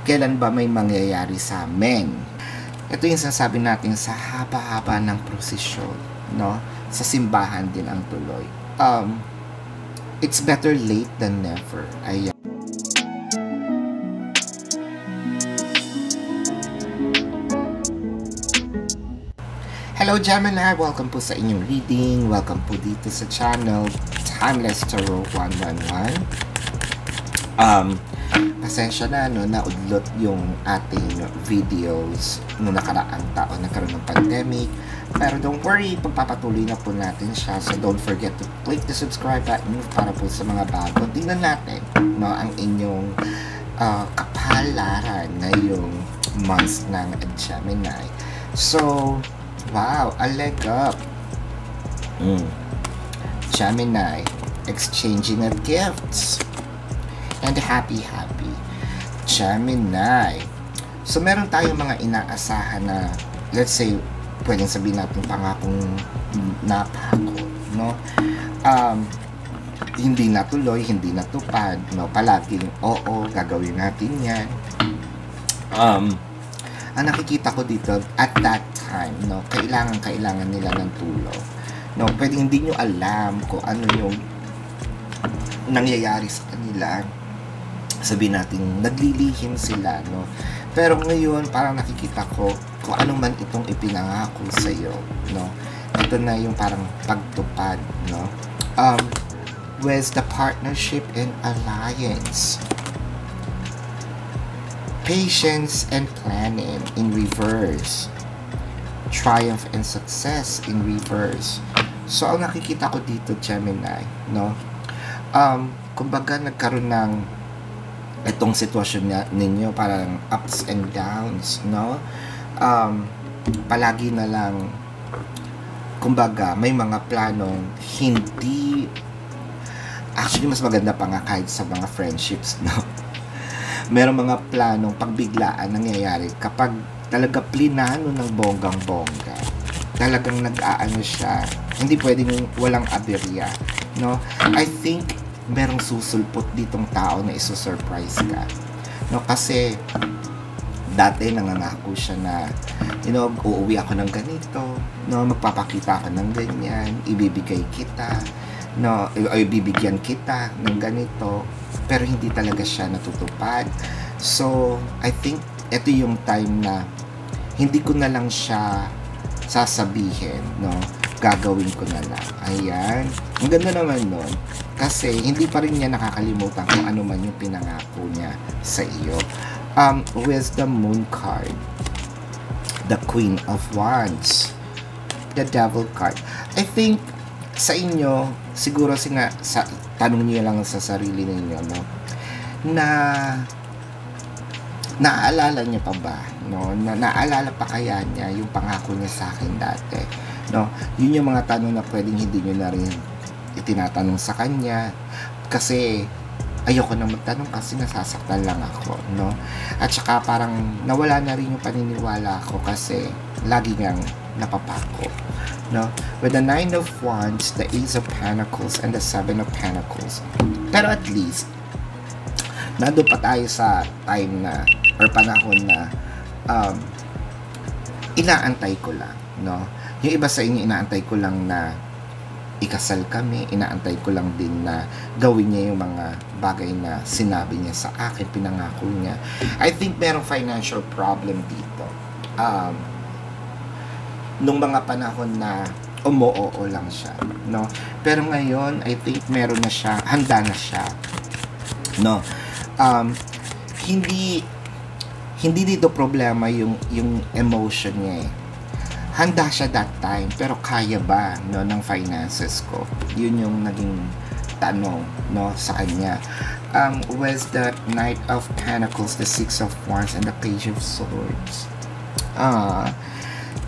Kailan ba may mangyayari sa amin? Ito yung sinasabi natin sa haba-haba ng prosesyon, no? Sa simbahan din ang tuloy. It's better late than never. Ayan. Hello Gemini! Welcome po sa inyong reading. Welcome po dito sa channel Timeless Tarot 111. Pasensya na, no, naudlot yung ating videos noong nakaraang taon, nagkaroon ng pandemic. Pero don't worry, pagpapatuloy na po natin siya. So don't forget to click the subscribe button para po sa mga bago. Tingnan natin, no, ang inyong kapalaran ngayong month ng Gemini. So, wow, a leg up. Gemini, exchanging of gifts. And happy. Gemini. So, meron tayong mga inaasahan na, let's say, pwedeng sabihin natin pangakong napako, no? Hindi natuloy, hindi natupad, no? Palaging, oo, gagawin natin yan. Ang nakikita ko dito, at that time, no, kailangan nila ng tulong. No, pwedeng hindi nyo alam kung ano yung nangyayari sa kanila. Sabihin natin, naglilihim sila, no? Pero ngayon, parang nakikita ko kung ano man itong ipinangako sa iyo, no? Ito na yung parang pagtupad, no? With the partnership and alliance. Patience and planning in reverse. Triumph and success in reverse. So, ang nakikita ko dito, Gemini, no? Kumbaga, nagkaroon ng itong sitwasyon ninyo, parang ups and downs, no? Palagi na lang, kumbaga, may mga planong hindi, actually, mas maganda pa nga kahit sa mga friendships, no? Merong mga planong pagbiglaan nangyayari kapag talaga plinano ng bonggang-bongga. Talagang nag-aano siya. Hindi pwedeng walang aberya, no? I think merong susulpot ditong tao na iso-surprise ka. No, kasi dati nangangako siya na, you know, uuwi ako ng ganito, no, magpapakita ako ng ganyan, ibibigay kita, no, ay bibigyan kita ng ganito, pero hindi talaga siya natutupad. So, I think ito yung time na hindi ko na lang siya sasabihin, no, gagawin ko na lang. Ayan. Ang ganda naman nun. Kasi hindi pa rin niya nakakalimutan kung ano man yung pinangako niya sa iyo. With the Moon card, the Queen of Wands, the Devil card. I think sa inyo, siguro sa tanong niyo lang sa sarili ninyo, no, na naaalala niya pa ba, no? Naaalala pa kaya niya yung pangako niya sa akin dati, no? Yun yung mga tanong na pwedeng hindi niyo na rin itinatanong sa kanya, kasi ayoko na magtanong kasi nasasaktan lang ako, no? At saka parang nawala na rin yung paniniwala ko kasi lagi ngang napapako, no? With the Nine of Wands, the Ace of Pentacles, and the Seven of Pentacles. Pero at least nandun pa tayo sa time na, or panahon na inaantay ko lang, no? Yung iba sa inyo, inaantay ko lang na ikasal kami, inaantay ko lang din na gawin niya yung mga bagay na sinabi niya sa akin, pinangako niya. I think merong financial problem dito. Nung mga panahon na umuoo lang siya, no? Pero ngayon, I think meron na siya, handa na siya, no? Hindi dito problema yung emotion niya eh. Handa siya that time, pero kaya ba, no, ng finances ko? Yun yung naging tanong, no, sa kanya. With the Knight of Pentacles, the Six of Wands, and the Page of Swords.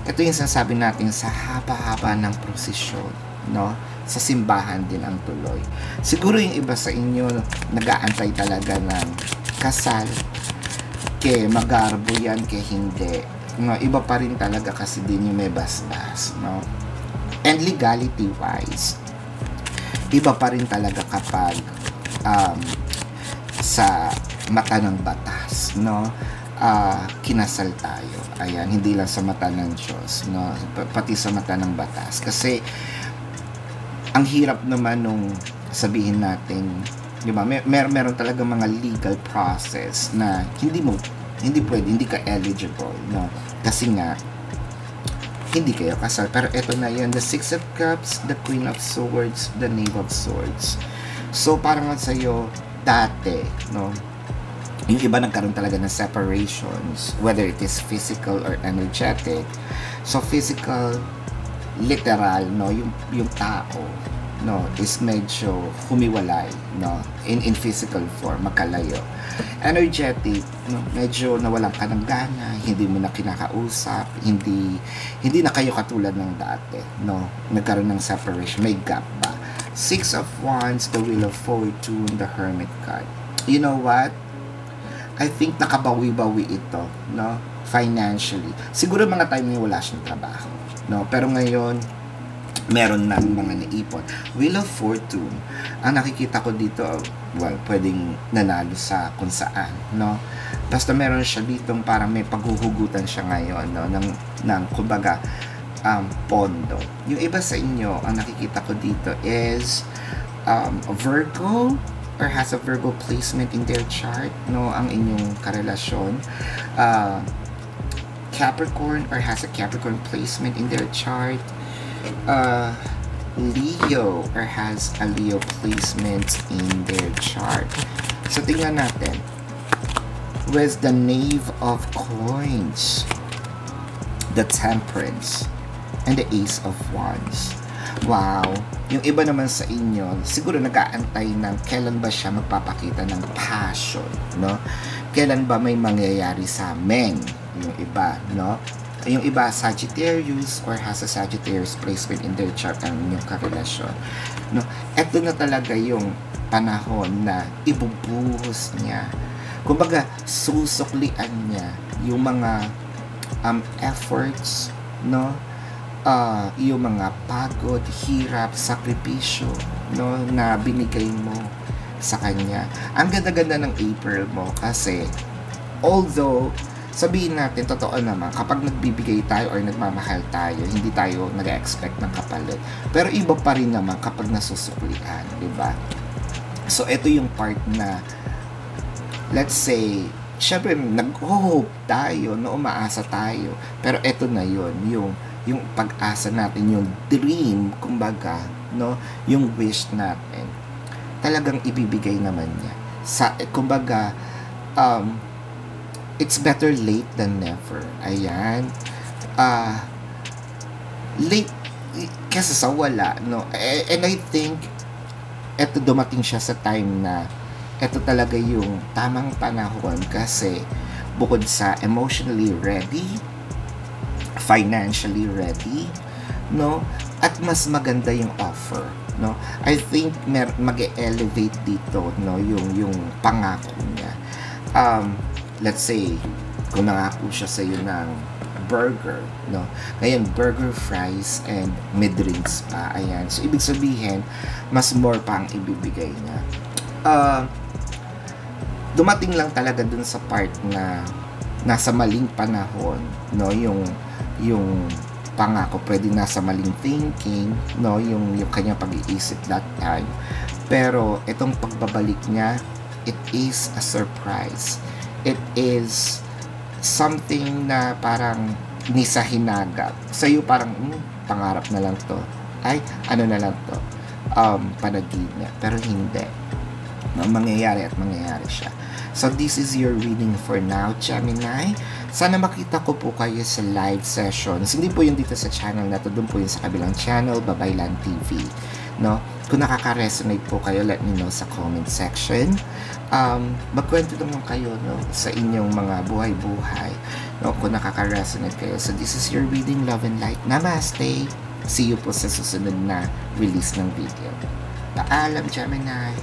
Ito yung sinasabi natin sa haba-haba ng prosesyon, no? Sa simbahan din ang tuloy. Siguro yung iba sa inyo nag-aantay talaga ng kasal, ke magarbo yan, ke hindi. No, iba pa rin talaga kasi din yung may basbas, no? And legality wise, iba pa rin talaga kapag sa mata ng batas, Diyos, no? Kinasal tayo. Ayan, hindi lang sa mata ng Diyos, no? Pati sa mata ng batas. Kasi, ang hirap naman nung sabihin natin, di ba, meron talaga mga legal process na hindi pwede, hindi ka eligible, no? Kasi nga, hindi kayo kasal. Pero eto na yun, the Six of Cups, the Queen of Swords, the Knave of Swords. So, parang sa'yo, dati, no? Yung iba nagkaroon talaga ng separations, whether it is physical or energetic. So, physical, literal, no? Yung tao, no, is medyo humiwalay, no, in physical form, magkalayo. Energetic, no, medyo nawalan ka ng gana, hindi mo na kinakausap, hindi na kayo katulad ng dati, no, nagkaroon ng separation, may gap ba. Six of Wands, the Wheel of Fortune, the Hermit card. You know what? I think nakabawi-bawi ito, no, financially. Siguro mga time niya wala siyang trabaho, no, pero ngayon meron ng mga naipon. Wheel of Fortune, ang nakikita ko dito, well, pwedeng nanalo sa kung saan, no? Basta meron siya ditong parang may paghuhugutan siya ngayon, no? ng kumbaga, pondo. Yung iba sa inyo, ang nakikita ko dito is Virgo, or has a Virgo placement in their chart, no? Ang inyong karelasyon. Capricorn, or has a Capricorn placement in their chart. Leo, or has a Leo placement in their chart. So, tingnan natin. With the Knave of Coins, the Temperance, and the Ace of Wands. Wow! Yung iba naman sa inyo, siguro nag-aantay ng kailan ba siya magpapakita ng passion, no? Kailan ba may mangyayari sa amin? Yung iba, no? Yung iba, Sagittarius, or has a Sagittarius placement in their chart ang inyong karelasyon. No? Ito na talaga yung panahon na ibubuhos niya. Kumbaga, susuklian niya yung mga efforts, no? Yung mga pagod, hirap, sakripisyo, no? Na binigay mo sa kanya. Ang ganda-ganda ng April mo kasi although sabihin natin, totoo naman, kapag nagbibigay tayo or nagmamahal tayo, hindi tayo nag-expect ng kapalit. Pero iba pa rin naman kapag nasusuklian, di ba? So, ito yung part na, let's say, syempre, nag-hope tayo, no, umaasa tayo. Pero ito na yun, yung pag-asa natin, yung dream, kumbaga, no, yung wish natin, talagang ibibigay naman niya. Kumbaga, it's better late than never. Ayan. Late kasi sa wala, no? And I think eto dumating siya sa time na eto talaga yung tamang panahon kasi bukod sa emotionally ready, financially ready, no? At mas maganda yung offer, no? I think mag-elevate dito, no, yung pangako niya. Let's say, kung nangako siya sa iyo ng burger, no? Ngayon, burger, fries, and may drinks pa. Ayan. So, ibig sabihin, mas more pa ang ibibigay niya. Dumating lang talaga dun sa part na nasa maling panahon, no? Yung pangako, pwede nasa maling thinking, no? Yung kanyang pag-iisip that time. Pero, itong pagbabalik niya, it is a surprise. It is something na parang ni sa hinagap. Sa'yo parang, pangarap na lang to. Ay, ano na lang to. Panaginip. Pero hindi. Mangyayari at mangyayari siya. So, this is your reading for now, Gemini. Sana makita ko po kayo sa live sessions. Hindi po yun dito sa channel na to. Doon po yun sa kabilang channel, Babaylan TV. No? Kung nakaka-resonate po kayo, let me know sa comment section. Magkwento naman kayo, no, sa inyong mga buhay-buhay, no, kung nakaka-resonate kayo. So this is your reading, love and light. Namaste. See you po sa susunod na release ng video. Paalam, Gemini.